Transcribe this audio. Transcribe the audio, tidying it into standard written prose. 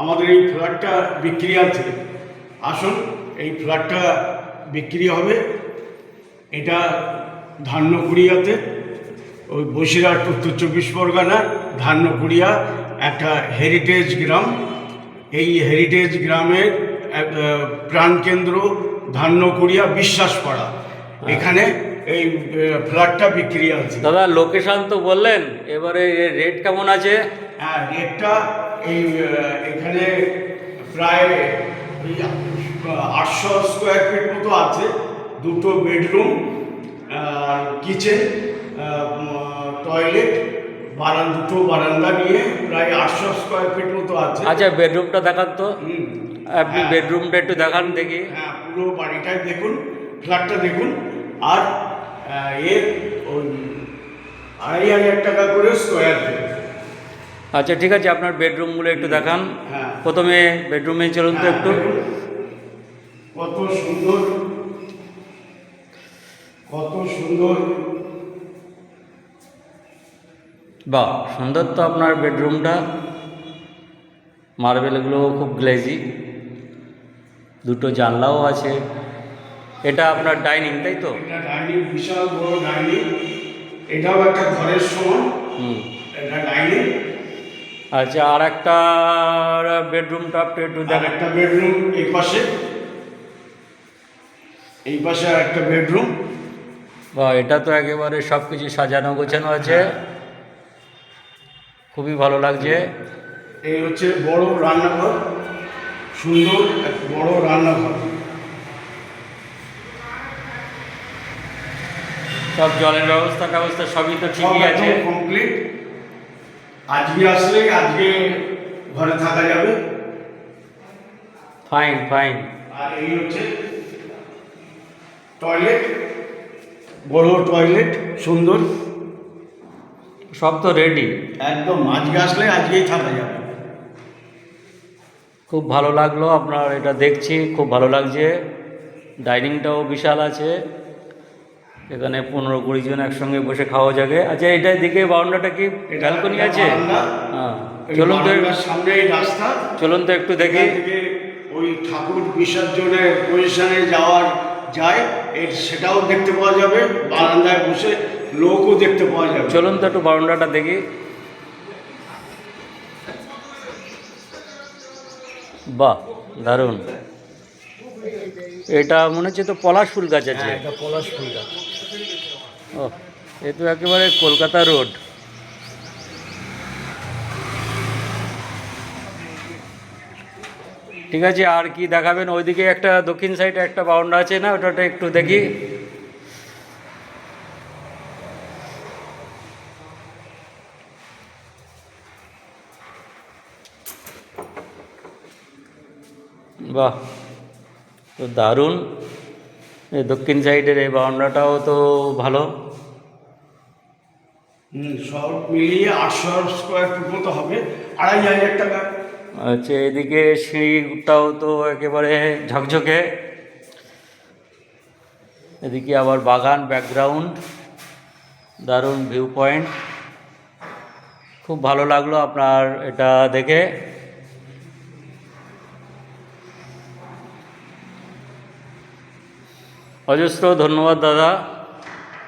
আমাদের এই ফ্ল্যাটটা বিক্রি আছে। আসুন, এই ফ্ল্যাটটা বিক্রি হবে। এটা ধান্যকুড়িয়াতে, ওই বসিরহাট উত্তর 24 পরগনার ধান্যকুড়িয়া একটা হেরিটেজ গ্রাম। এই হেরিটেজ গ্রামের প্রাণকেন্দ্র ধান্যকুড়িয়া বিশ্বাসপাড়া। এখানে এই ফ্ল্যাটটা বিক্রি আছে। দাদা লোকেশন তো বললেন, এবারে রেট কেমন আছে? হ্যাঁ, রেটটা এখানে প্রায় 800 স্কোয়ার ফিট মতো আছে। 2টো বেডরুম, কিচেন, টয়লেট, 2টো বারান্দা নিয়ে প্রায় 800 স্কোয়ার ফিট মতো আছে। আচ্ছা, বেডরুমটা দেখান তো। আপনি হ্যাঁ, বেডরুমটা একটু দেখান দেখি। হ্যাঁ, পুরো বাড়িটাই দেখুন, ফ্ল্যাটটা দেখুন। আর এর ওই 2,500 টাকা করে স্কোয়ার ফিট। আচ্ছা ঠিক আছে, আপনার বেডরুমগুলো একটু দেখান। হ্যাঁ, প্রথমে বেডরুমে চলুন তো একটু। কত সুন্দর, কত সুন্দর। বাহ, সুন্দর তো আপনার বেডরুমটা। মার্বেলগুলো খুব গ্লেজি, 2টো জানলাও আছে। এটা আপনার ডাইনিং, তাই তো? এটা ডাইনিং, বিশাল বড় ডাইনিং। এটাও একটা ঘরের সমান। এটা ডাইনিং। আচ্ছা, আর একটা বেডরুমটা আপনি একটু আর দেখেন। একটা বেডরুম এই পাশে, এই পাশে আর একটা বেডরুম। বা এটা তো একেবারে সব কিছু সাজানো গোছানো আছে, খুবই ভালো লাগছে। এই হচ্ছে বড় রান্নাঘর, সুন্দর এক বড় রান্নাঘর। সব জলের ব্যবস্থা সবই তো ঠিকই আছে। কমপ্লিট। আজকে আসলে আজকে ঘরে থাকা যাবে। Fine fine. আর এই হচ্ছে টয়লেট, বড় টয়লেট, সুন্দর। সব তো রেডি। একদম আজকে আসলে আজকেই থাকা যাবে। খুব ভালো লাগলো আপনার এটা দেখছি, খুব ভালো লাগছে। ডাইনিংটাও বিশাল আছে, এখানে 15-20 জন একসঙ্গে বসে খাওয়া যাবে। আচ্ছা, এটার দিকে বারান্দাটা কি ব্যালকনি আছে? হ্যাঁ, চলুন তো, সামনেই রাস্তা। চলুন তো একটু দেখি। ওই ঠাকুর বিসর্জনের পজিশনে যাওয়ার যায়, সেটাও দেখতে পাওয়া যাবে। বারান্দায় বসে লোকও দেখতে পাওয়া যাবে। চলুন তো একটু বারান্দাটা দেখি। বাহ, দারুণ। এটা মনে হচ্ছে তো পলাশ ফুল গাছ আছে। এটা পলাশ ফুল গাছ। ও, এ তো একেবারে কলকাতা রোড। ঠিক আছে, আর কি দেখাবেন? ওইদিকে একটা দক্ষিণ সাইডে একটা বারান্দা আছে না, ওটা একটু দেখি। বাহ, তো দারুণ। এই দক্ষিণ সাইডের এই বারান্দাটাও তো ভালো। সব মিলিয়ে 800 স্কোয়ার ফিট মতো হবে, 2,500 টাকা। আচ্ছা, এদিকে সিঁড়িটাও তো একেবারে ঝকঝকে। এদিকে আবার বাগান, ব্যাকগ্রাউন্ড, দারুণ ভিউ পয়েন্ট। খুব ভালো লাগলো আপনার এটা দেখে। অজস্র ধন্যবাদ দাদা।